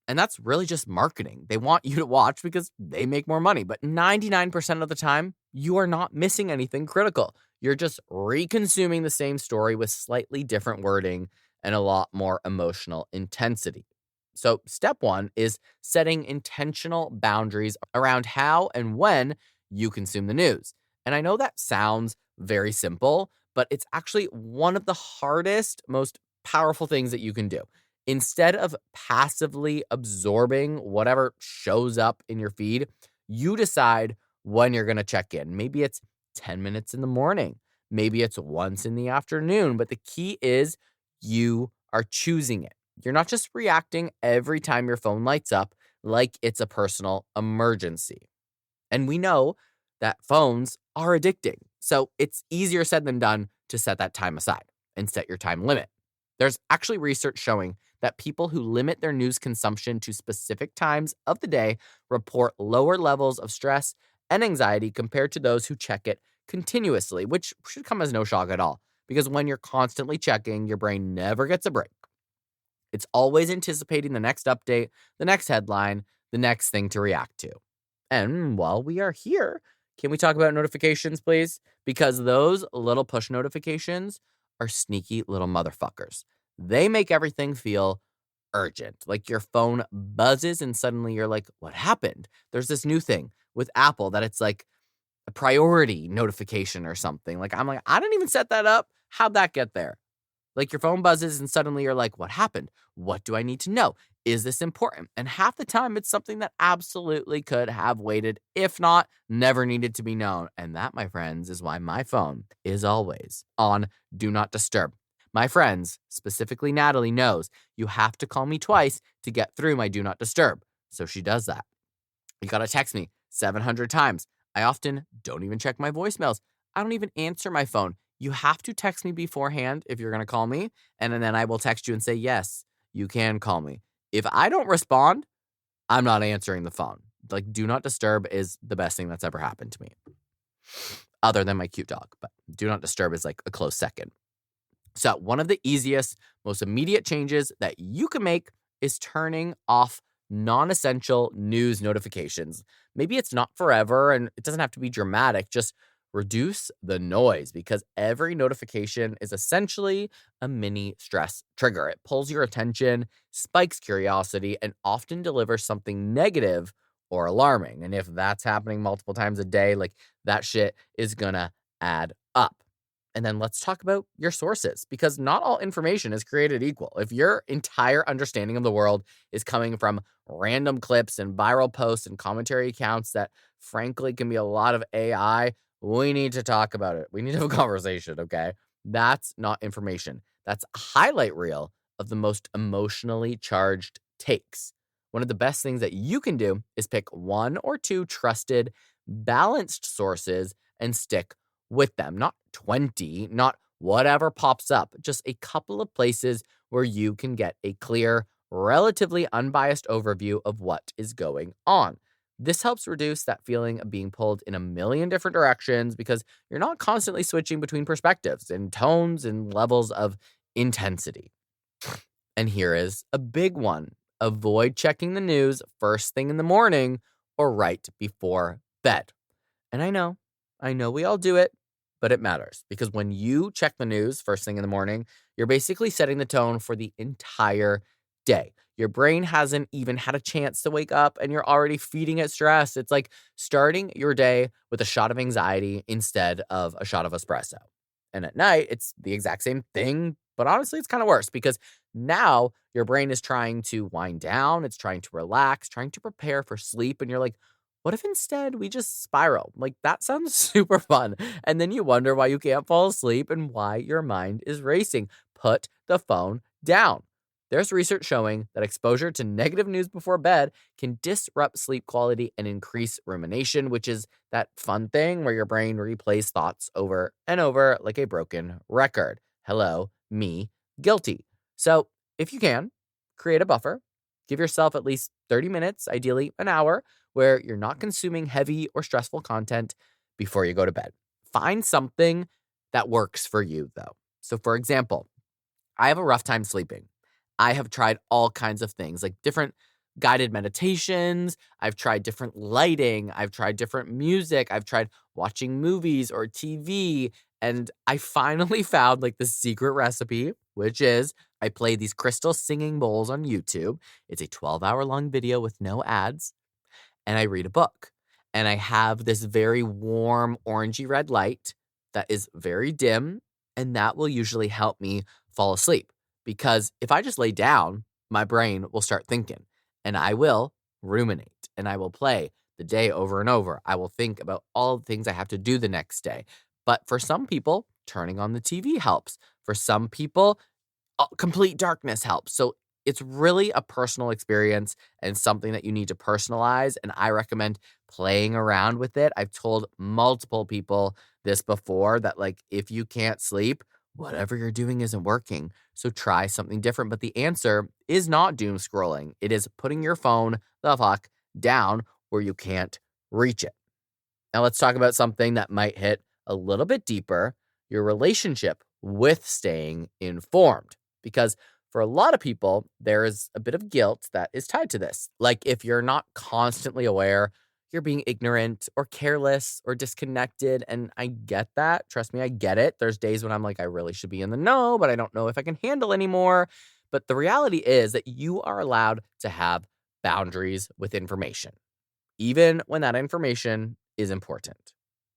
And that's really just marketing. They want you to watch because they make more money. But 99% of the time, you are not missing anything critical. You're just reconsuming the same story with slightly different wording and a lot more emotional intensity. So step 1 is setting intentional boundaries around how and when you consume the news. And I know that sounds very simple, but it's actually one of the hardest, most powerful things that you can do. Instead of passively absorbing whatever shows up in your feed, you decide when you're going to check in. Maybe it's 10 minutes in the morning. Maybe it's once in the afternoon. But the key is you are choosing it. You're not just reacting every time your phone lights up like it's a personal emergency. And we know that phones are addicting. So it's easier said than done to set that time aside and set your time limit. There's actually research showing that people who limit their news consumption to specific times of the day report lower levels of stress and anxiety compared to those who check it continuously, which should come as no shock at all. Because when you're constantly checking, your brain never gets a break. It's always anticipating the next update, the next headline, the next thing to react to. And while we are here, can we talk about notifications, please? Because those little push notifications are sneaky little motherfuckers. They make everything feel urgent. Like your phone buzzes and suddenly you're like, what happened? There's this new thing with Apple that it's like a priority notification or something. Like, I'm like, I didn't even set that up. How'd that get there? Like your phone buzzes and suddenly you're like, what happened? What do I need to know? Is this important? And half the time it's something that absolutely could have waited, if not, never needed to be known. And that, my friends, is why my phone is always on Do Not Disturb. My friends, specifically Natalie, knows you have to call me twice to get through my Do Not Disturb. So she does that. You got to text me 700 times. I often don't even check my voicemails. I don't even answer my phone. You have to text me beforehand if you're going to call me, and then I will text you and say, yes, you can call me. If I don't respond, I'm not answering the phone. Like, Do Not Disturb is the best thing that's ever happened to me, other than my cute dog. But Do Not Disturb is like a close second. So one of the easiest, most immediate changes that you can make is turning off non-essential news notifications. Maybe it's not forever, and it doesn't have to be dramatic. Just reduce the noise because every notification is essentially a mini stress trigger. It pulls your attention, spikes curiosity, and often delivers something negative or alarming. And if that's happening multiple times a day, like that shit is gonna add up. And then let's talk about your sources because not all information is created equal. If your entire understanding of the world is coming from random clips and viral posts and commentary accounts that frankly can be a lot of AI, we need to talk about it. We need to have a conversation, okay? That's not information. That's a highlight reel of the most emotionally charged takes. One of the best things that you can do is pick one or two trusted, balanced sources and stick with them. Not 20, not whatever pops up, just a couple of places where you can get a clear, relatively unbiased overview of what is going on. This helps reduce that feeling of being pulled in a million different directions because you're not constantly switching between perspectives and tones and levels of intensity. And here is a big one. Avoid checking the news first thing in the morning or right before bed. And I know we all do it, but it matters because when you check the news first thing in the morning, you're basically setting the tone for the entire day. Your brain hasn't even had a chance to wake up and you're already feeding it stress. It's like starting your day with a shot of anxiety instead of a shot of espresso. And at night, it's the exact same thing, but honestly, it's kind of worse because now your brain is trying to wind down, it's trying to relax, trying to prepare for sleep. And you're like, what if instead we just spiral? Like, that sounds super fun. And then you wonder why you can't fall asleep and why your mind is racing. Put the phone down. There's research showing that exposure to negative news before bed can disrupt sleep quality and increase rumination, which is that fun thing where your brain replays thoughts over and over like a broken record. Hello, me, guilty. So if you can, create a buffer. Give yourself at least 30 minutes, ideally an hour, where you're not consuming heavy or stressful content before you go to bed. Find something that works for you, though. So, for example, I have a rough time sleeping. I have tried all kinds of things, like different guided meditations. I've tried different lighting. I've tried different music. I've tried watching movies or TV. And I finally found like the secret recipe, which is I play these crystal singing bowls on YouTube. It's a 12-hour long video with no ads. And I read a book. And I have this very warm orangey red light that is very dim. And that will usually help me fall asleep. Because if I just lay down, my brain will start thinking. And I will ruminate. And I will play the day over and over. I will think about all the things I have to do the next day. But for some people, turning on the TV helps. For some people, complete darkness helps. So it's really a personal experience and something that you need to personalize. And I recommend playing around with it. I've told multiple people this before that, like, if you can't sleep, whatever you're doing isn't working. So try something different. But the answer is not doom scrolling. It is putting your phone the fuck down where you can't reach it. Now let's talk about something that might hit a little bit deeper, your relationship with staying informed. Because for a lot of people, there is a bit of guilt that is tied to this. Like if you're not constantly aware, you're being ignorant or careless or disconnected. And I get that. Trust me, I get it. There's days when I'm like, I really should be in the know, but I don't know if I can handle anymore. But the reality is that you are allowed to have boundaries with information, even when that information is important.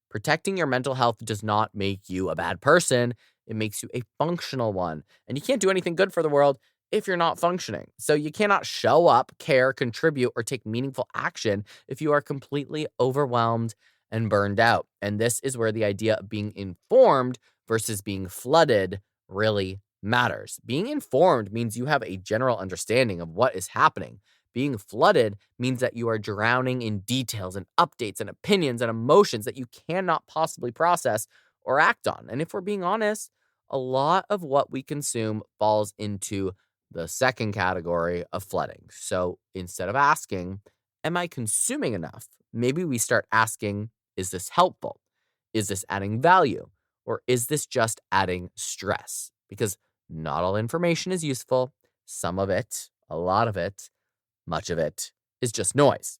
Protecting your mental health does not make you a bad person. It makes you a functional one. And you can't do anything good for the world if you're not functioning. So you cannot show up, care, contribute, or take meaningful action if you are completely overwhelmed and burned out. And this is where the idea of being informed versus being flooded really matters. Being informed means you have a general understanding of what is happening. Being flooded means that you are drowning in details and updates and opinions and emotions that you cannot possibly process or act on. And if we're being honest, a lot of what we consume falls into the second category of flooding. So instead of asking, am I consuming enough? Maybe we start asking, is this helpful? Is this adding value? Or is this just adding stress? Because not all information is useful. Some of it, a lot of it, much of it is just noise.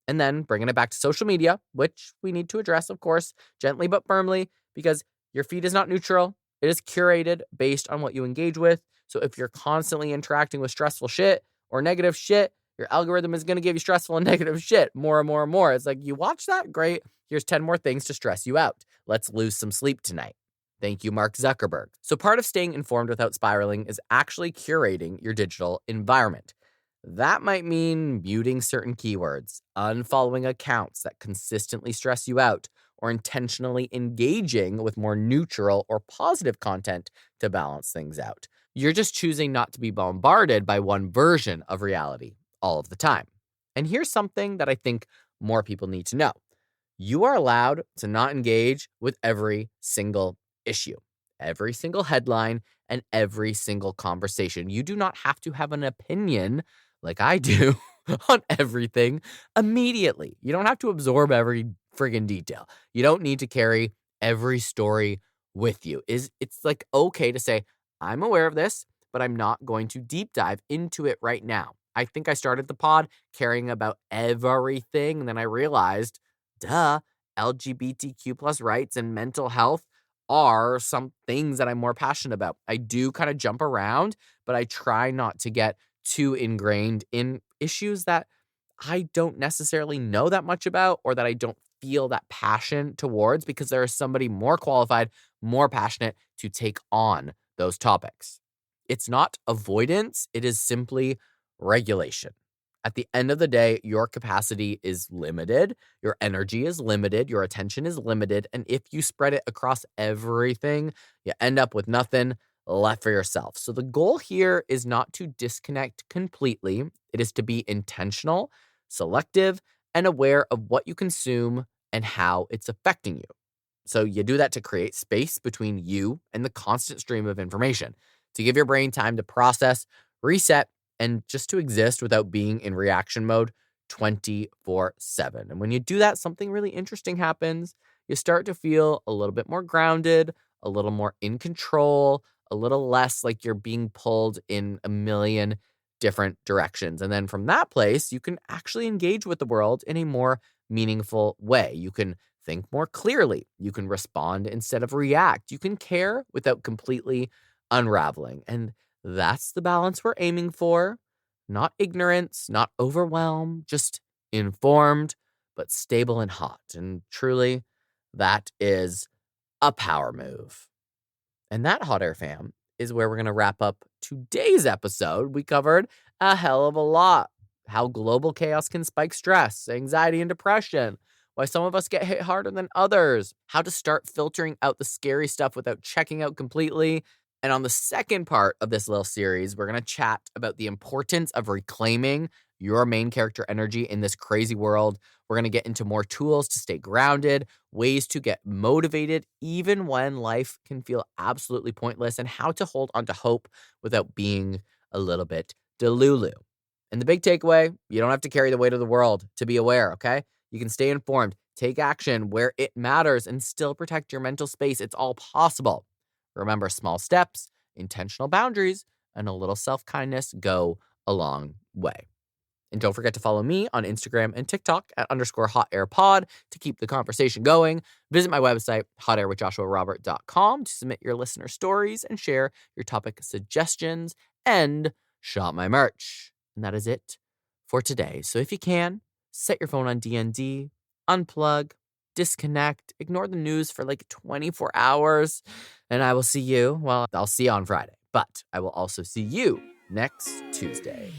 And then bringing it back to social media, which we need to address, of course, gently but firmly, because your feed is not neutral. It is curated based on what you engage with. So if you're constantly interacting with stressful shit or negative shit, your algorithm is going to give you stressful and negative shit more and more and more. It's like, you watch that? Great. Here's 10 more things to stress you out. Let's lose some sleep tonight. Thank you, Mark Zuckerberg. So part of staying informed without spiraling is actually curating your digital environment. That might mean muting certain keywords, unfollowing accounts that consistently stress you out, or intentionally engaging with more neutral or positive content to balance things out. You're just choosing not to be bombarded by one version of reality all of the time. And here's something that I think more people need to know. You are allowed to not engage with every single issue, every single headline, and every single conversation. You do not have to have an opinion like I do on everything immediately. You don't have to absorb every friggin' detail. You don't need to carry every story with you. It's like okay to say, I'm aware of this, but I'm not going to deep dive into it right now. I think I started the pod caring about everything, and then I realized, duh, LGBTQ plus rights and mental health are some things that I'm more passionate about. I do kind of jump around, but I try not to get too ingrained in issues that I don't necessarily know that much about or that I don't feel that passion towards because there is somebody more qualified, more passionate to take on those topics. It's not avoidance, it is simply regulation. At the end of the day, your capacity is limited, your energy is limited, your attention is limited, and if you spread it across everything, you end up with nothing left for yourself. So the goal here is not to disconnect completely, it is to be intentional, selective, and aware of what you consume and how it's affecting you. So you do that to create space between you and the constant stream of information, to give your brain time to process, reset, and just to exist without being in reaction mode 24/7. And when you do that, something really interesting happens. You start to feel a little bit more grounded, a little more in control, a little less like you're being pulled in a million different directions. And then from that place, you can actually engage with the world in a more meaningful way. You can think more clearly. You can respond instead of react. You can care without completely unraveling. And that's the balance we're aiming for. Not ignorance, not overwhelm, just informed, but stable and hot. And truly, that is a power move. And that, hot air fam, is where we're going to wrap up today's episode. We covered a hell of a lot. How global chaos can spike stress, anxiety, and depression. Why some of us get hit harder than others. How to start filtering out the scary stuff without checking out completely. And on the second part of this little series, we're going to chat about the importance of reclaiming your main character energy in this crazy world. We're going to get into more tools to stay grounded, ways to get motivated even when life can feel absolutely pointless, and how to hold onto hope without being a little bit delulu. And the big takeaway, you don't have to carry the weight of the world to be aware, okay? You can stay informed, take action where it matters, and still protect your mental space. It's all possible. Remember, small steps, intentional boundaries, and a little self-kindness go a long way. And don't forget to follow me on Instagram and TikTok at _hotairpod to keep the conversation going. Visit my website, hotairwithjoshuarobert.com, to submit your listener stories and share your topic suggestions and shop my merch. And that is it for today. So if you can, set your phone on DND, unplug, disconnect, ignore the news for like 24 hours, and I will see you. Well, I'll see you on Friday, but I will also see you next Tuesday.